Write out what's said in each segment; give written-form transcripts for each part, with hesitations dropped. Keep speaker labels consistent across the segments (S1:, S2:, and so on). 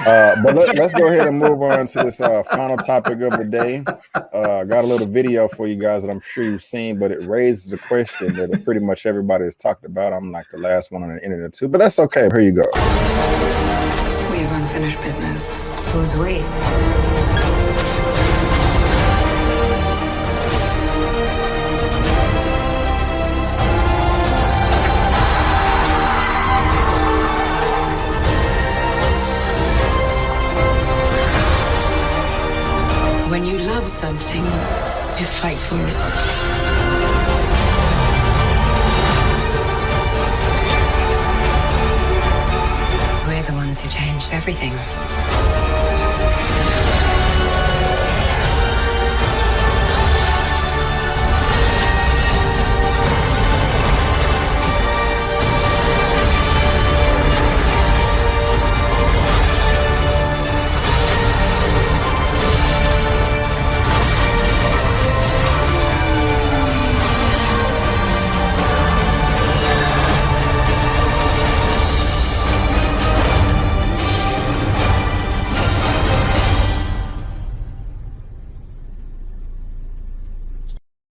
S1: But let's go ahead and move on to this final topic of the day. Got a little video for you guys that I'm sure you've seen, but it raises a question that pretty much everybody has talked about. I'm like the last one on the internet too, but that's okay. Here you go.
S2: We have unfinished business. Who's we? When you love something, you fight for it. We're the ones who changed everything.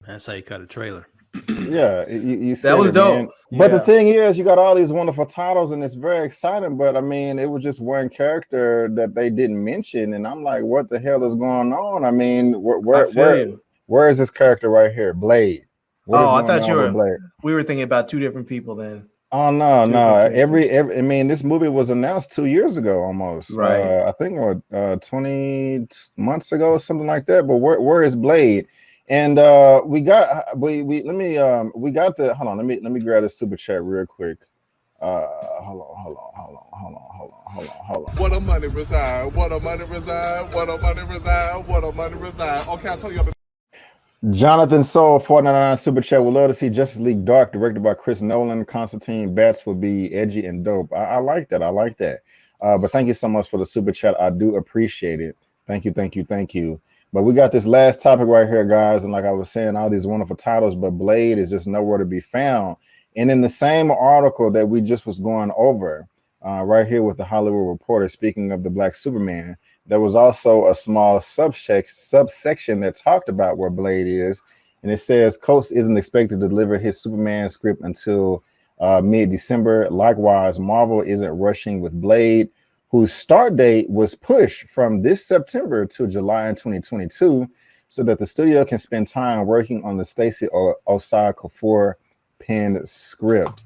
S3: That's how you cut a trailer.
S1: Yeah, you
S4: that was dope.
S1: Man. But the thing is, you got all these wonderful titles, and it's very exciting. But I mean, it was just one character that they didn't mention, and I'm like, what the hell is going on? I mean, where is this character right here, Blade?
S4: I thought we were thinking about two different people then.
S1: Oh no. I mean, this movie was announced 2 years ago almost.
S4: Right.
S1: I think 20 months ago, something like that. But where is Blade? And we got hold on, let me grab this super chat real quick. Hold on.
S5: What a money reside. Okay, I'll tell you.
S1: Jonathan Soul 499 super chat. Would love to see Justice League Dark directed by Chris Nolan. Constantine Bats would be edgy and dope. I like that. But thank you so much for the super chat. I do appreciate it. Thank you. But we got this last topic right here, guys. And like I was saying, all these wonderful titles, but Blade is just nowhere to be found. And in the same article that we just was going over, right here with the Hollywood Reporter, speaking of the Black Superman, there was also a small subsection that talked about where Blade is. And it says Coast isn't expected to deliver his Superman script until mid-December. Likewise, Marvel isn't rushing with Blade, whose start date was pushed from this September to July in 2022, so that the studio can spend time working on the Stacey Osai Kaffour penned script.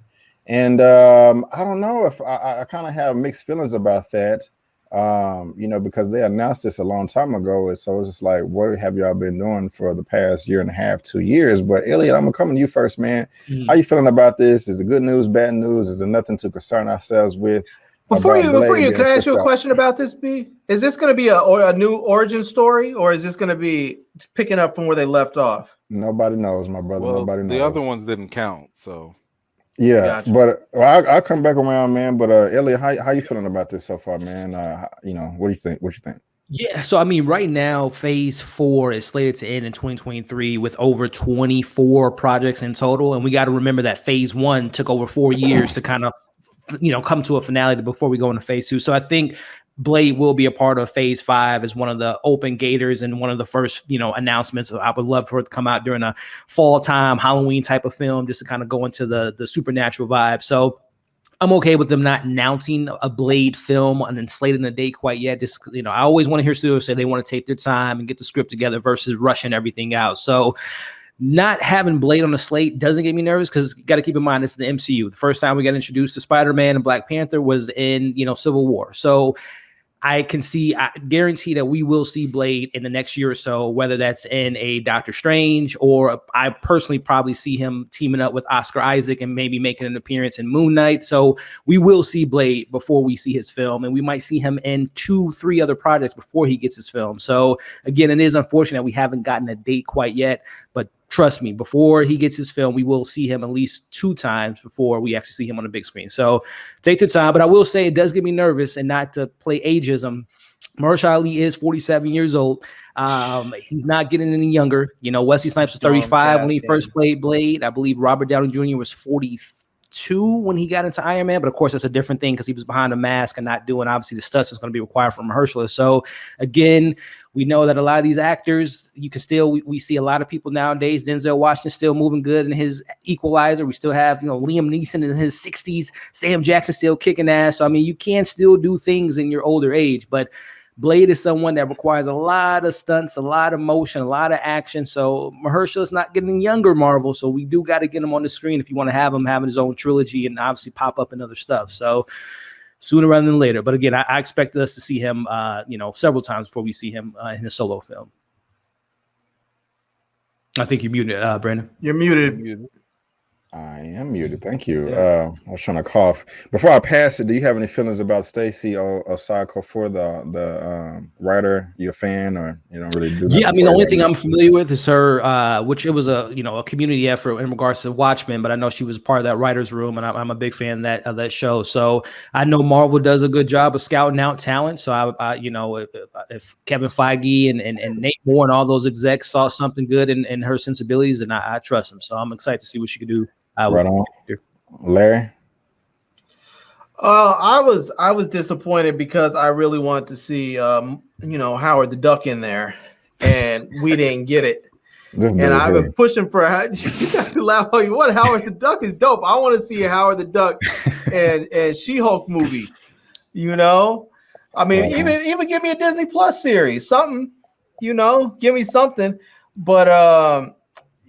S1: And I don't know if I kind of have mixed feelings about that, because they announced this a long time ago. And so it's just like, what have y'all been doing for the past year and a half, 2 years? But Elliot, I'm gonna come to you first, man. How you feeling about this? Is it good news, bad news? Is there nothing to concern ourselves with?
S4: Before you, can I ask you a question about this, B? Is this going to be a new origin story, or is this going to be picking up from where they left off?
S1: Nobody knows, my brother.
S6: Well,
S1: nobody knows.
S6: The other ones didn't count, so.
S1: Yeah, gotcha. But I'll come back around, man. But Elliot, how you feeling about this so far, man? What do you think? What you think?
S3: Yeah, so I mean, right now, Phase 4 is slated to end in 2023 with over 24 projects in total, and we got to remember that Phase 1 took over 4 years to kind of come to a finale before we go into Phase 2. So I think Blade will be a part of Phase 5 as one of the open gators and one of the first, announcements. I would love for it to come out during a fall time, Halloween type of film, just to kind of go into the supernatural vibe. So I'm okay with them not announcing a Blade film and then slating a date quite yet. Just, I always want to hear studios say they want to take their time and get the script together versus rushing everything out. So not having Blade on the slate doesn't get me nervous, because you got to keep in mind this is the MCU. The first time we got introduced to Spider-Man and Black Panther was in Civil War. So I guarantee that we will see Blade in the next year or so, whether that's in a Doctor Strange, or I personally probably see him teaming up with Oscar Isaac and maybe making an appearance in Moon Knight. So we will see Blade before we see his film, and we might see him in 2-3 other projects before he gets his film. So again, it is unfortunate we haven't gotten a date quite yet, but trust me, before he gets his film, we will see him at least 2 times before we actually see him on the big screen. So take the time. But I will say it does get me nervous, and not to play ageism. Mahershala Ali is 47 years old. He's not getting any younger. Wesley Snipes was 35 when he first played Blade. I believe Robert Downey Jr. was 42 2 when he got into Iron Man, but of course that's a different thing because he was behind a mask and not doing obviously the stunts that's going to be required from Mahershala. So again, we know that a lot of these actors, you can still we see a lot of people nowadays. Denzel Washington still moving good in his Equalizer. We still have Liam Neeson in his 60s, Sam Jackson still kicking ass. So I mean, you can still do things in your older age, but Blade is someone that requires a lot of stunts, a lot of motion, a lot of action. So Mahershala's not getting younger, Marvel. So we do got to get him on the screen if you want to have him having his own trilogy and obviously pop up in other stuff. So sooner rather than later. But again, I expect us to see him, several times before we see him in a solo film. I think you're muted, Brandon.
S4: You're muted.
S1: I am muted. Thank you. I was trying to cough. Before I pass it, do you have any feelings about Stacey Osako for the writer? You a fan, or you don't really do?
S3: Yeah, I mean, the only thing I'm familiar with is her, which it was a community effort in regards to Watchmen, but I know she was part of that writers' room, and I'm a big fan of that show. So I know Marvel does a good job of scouting out talent. So if Kevin Feige and Nate Moore and all those execs saw something good in her sensibilities, and I trust them. So I'm excited to see what she could do.
S1: Right on. Larry?
S4: I was disappointed because I really wanted to see Howard the Duck in there, and we didn't get it. And I've been pushing for you got to laugh all you want. Howard the Duck is dope. I want to see a Howard the Duck and She-Hulk movie. I mean, even give me a Disney Plus series, something. Give me something. But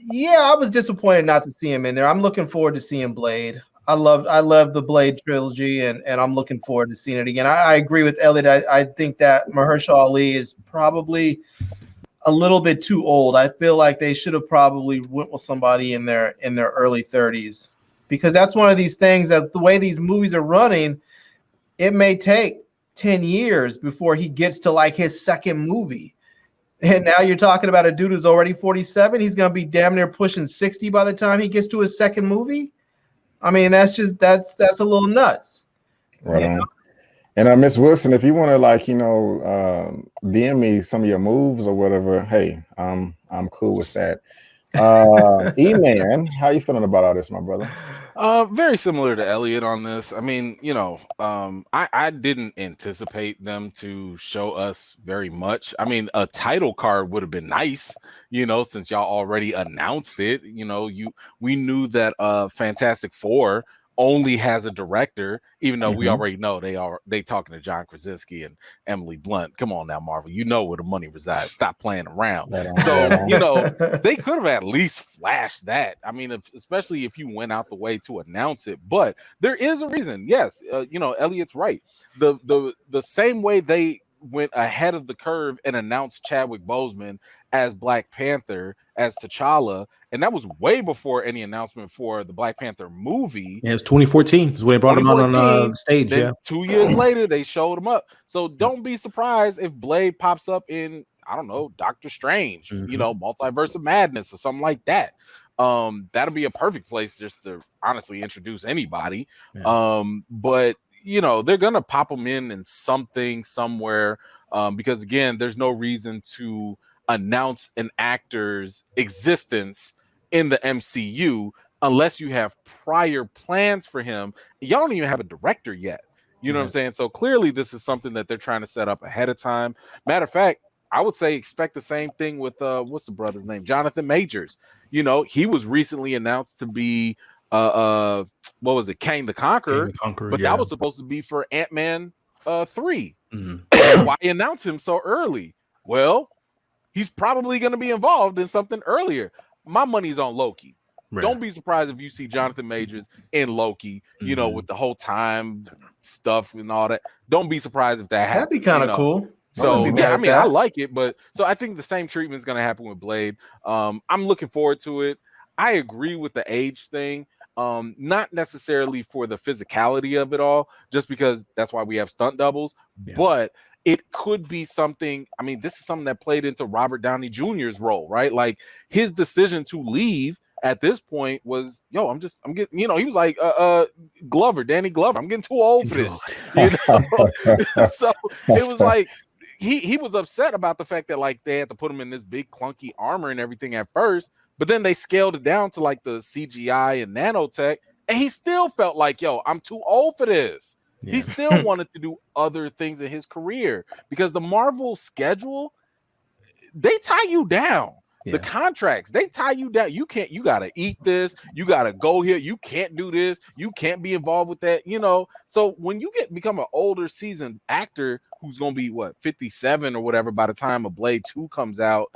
S4: yeah, I was disappointed not to see him in there. I'm looking forward to seeing Blade. I love the Blade trilogy, and I'm looking forward to seeing it again. I agree with Elliot. I think that Mahershala Ali is probably a little bit too old. I feel like they should have probably went with somebody in their early 30s, because that's one of these things that the way these movies are running, it may take 10 years before he gets to like his second movie. And now you're talking about a dude who's already 47. He's going to be damn near pushing 60 by the time he gets to his second movie. I mean, that's a little nuts.
S1: Right on. And Miss Wilson, if you want to DM me some of your moves or whatever, hey, I'm cool with that. Eman, how you feeling about all this, my brother?
S6: Very similar to Elliot on this. I mean, I didn't anticipate them to show us very much. I mean, a title card would have been nice, since y'all already announced it. We knew that Fantastic Four only has a director, even though we already know they talking to John Krasinski and Emily Blunt. Come on now, Marvel, where the money resides. Stop playing around. So they could have at least flashed that. I mean, especially if you went out the way to announce it. But there is a reason. Yes, Elliot's right. The same way they went ahead of the curve and announced Chadwick Boseman as Black Panther, as T'Challa, and that was way before any announcement for the Black Panther movie.
S3: Yeah, it was 2014. Is when they brought him on the stage.
S6: Then
S3: yeah,
S6: 2 years later they showed him up. So don't be surprised if Blade pops up in, I don't know, Doctor Strange, Multiverse of Madness or something like that. That'll be a perfect place just to honestly introduce anybody. Yeah. But they're gonna pop them in something somewhere, because again, there's no reason to announce an actor's existence in the MCU unless you have prior plans for him. Y'all don't even have a director yet. You know what I'm saying? So clearly this is something that they're trying to set up ahead of time. Matter of fact, I would say expect the same thing with what's the brother's name? Jonathan Majors. He was recently announced to be what was it? Kang the Conqueror, but that was supposed to be for Ant-Man 3. Why announce him so early? Well, he's probably going to be involved in something earlier. My money's on Loki. Right. Don't be surprised if you see Jonathan Majors in Loki, with the whole time stuff and all that. Don't be surprised if that happens.
S4: That'd be kind of cool.
S6: So, yeah, I mean, I like it, but so I think the same treatment is going to happen with Blade. I'm looking forward to it. I agree with the age thing. Not necessarily for the physicality of it all, just because that's why we have stunt doubles, but it could be something. I mean, this is something that played into Robert Downey Jr.'s role, right? Like his decision to leave at this point was, I'm getting, he was like, Danny Glover, I'm getting too old for this, So it was like, he was upset about the fact that like they had to put him in this big clunky armor and everything at first, but then they scaled it down to like the CGI and nanotech, And he still felt like, yo, I'm too old for this.
S3: Yeah.
S6: He still wanted to do other things in his career because the Marvel schedule, they tie you down.
S3: Yeah.
S6: The contracts, they tie you down. You gotta eat this, you gotta go here, you can't do this, you can't be involved with that, you know. So when you become an older seasoned actor who's gonna be 57 or whatever by the time a Blade 2 comes out,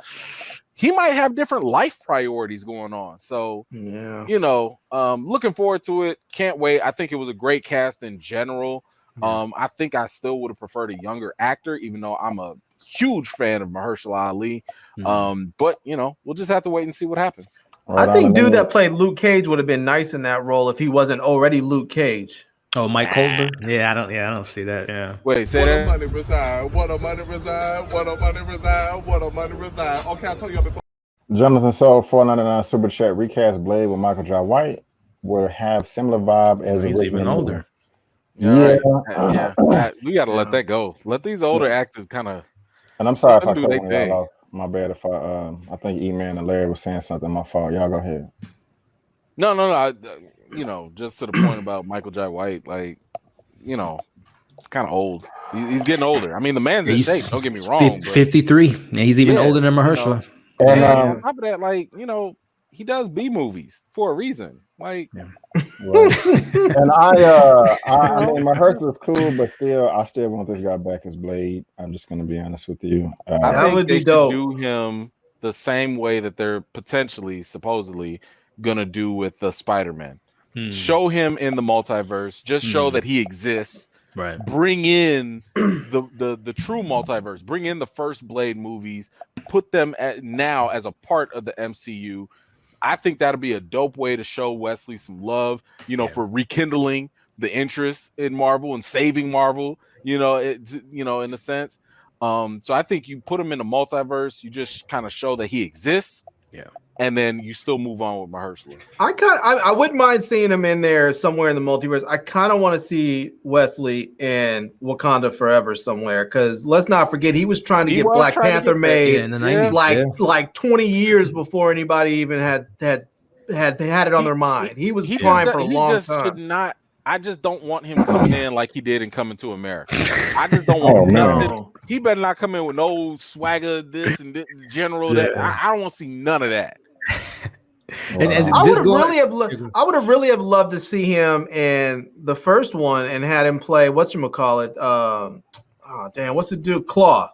S6: he might have different life priorities going on. So
S4: yeah,
S6: you know, looking forward to it. Can't wait. I think it was a great cast in general. I think I still would have preferred a younger actor, even though I'm a huge fan of Mahershala Ali. But you know, we'll just have to wait and see what happens.
S4: I think dude that played Luke Cage would have been nice in that role if he wasn't already Luke Cage.
S3: Oh, Mike Colter? Yeah, I don't see that. Yeah.
S6: Wait, say
S5: What
S6: that.
S5: a money reside, what a money reside, what a money reside, what a money reside. Okay, I told you before.
S1: Jonathan Soul, $4.99 super chat. Recast Blade with Michael Jai White will have similar vibe as
S3: He's even older.
S1: Yeah,
S6: Yeah. We gotta let that go. Let these older actors kind of.
S1: And I'm sorry if I
S6: do
S1: cut
S6: they
S1: one of y'all
S6: thing.
S1: off. My bad if I think Eman and Larry was saying something. My fault. Y'all go ahead.
S6: No. You know, just to the point about Michael Jai White, like, you know, it's kind of old. He's getting older. I mean, the man's in shape. Don't get me wrong.
S3: 53. And he's even older than Mahershala.
S1: And
S6: on top of that, like, you know, he does B movies for a reason. Like,
S1: and I mean, Mahershala is cool, but I still want this guy back as Blade. I'm just gonna be honest with you.
S6: I think
S4: would
S6: they
S4: be
S6: should
S4: dope.
S6: do him the same way that they're supposedly gonna do with the Spider-Man. Show him in the multiverse. Just show that he exists.
S3: Right.
S6: Bring in the true multiverse. Bring in the first Blade movies. Put them now as a part of the MCU. I think that'll be a dope way to show Wesley some love. You know, for rekindling the interest in Marvel and saving Marvel. You know, in a sense. So I think you put him in the multiverse. You just kind of show that he exists.
S3: Yeah.
S6: And then you still move on with Mahershala.
S4: I wouldn't mind seeing him in there somewhere in the multiverse. I kind of want to see Wesley in Wakanda Forever somewhere, because let's not forget he was trying to get Black Panther made
S3: in the 90s,
S4: like 20 years before anybody even had it on their mind. He was trying for a long time.
S6: I just don't want him coming in like he did in Coming to America. I just don't want him. He better not come in with no swagger, this and this, general. That I don't want to see none of that.
S3: And
S4: I would have really have loved to see him in the first one and had him play what's the dude? Claw.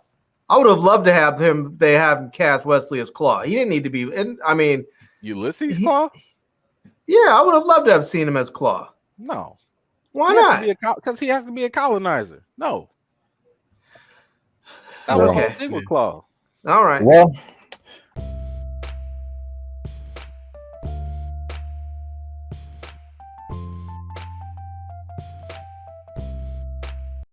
S4: I would have loved to have him. They have him cast Wesley as Claw. He didn't need to be. And I mean,
S6: Ulysses Claw.
S4: Yeah, I would have loved to have seen him as Claw.
S6: No,
S4: why not?
S6: Because he has to be a colonizer. No, that was the whole thing with Claw.
S4: All right.
S1: Well,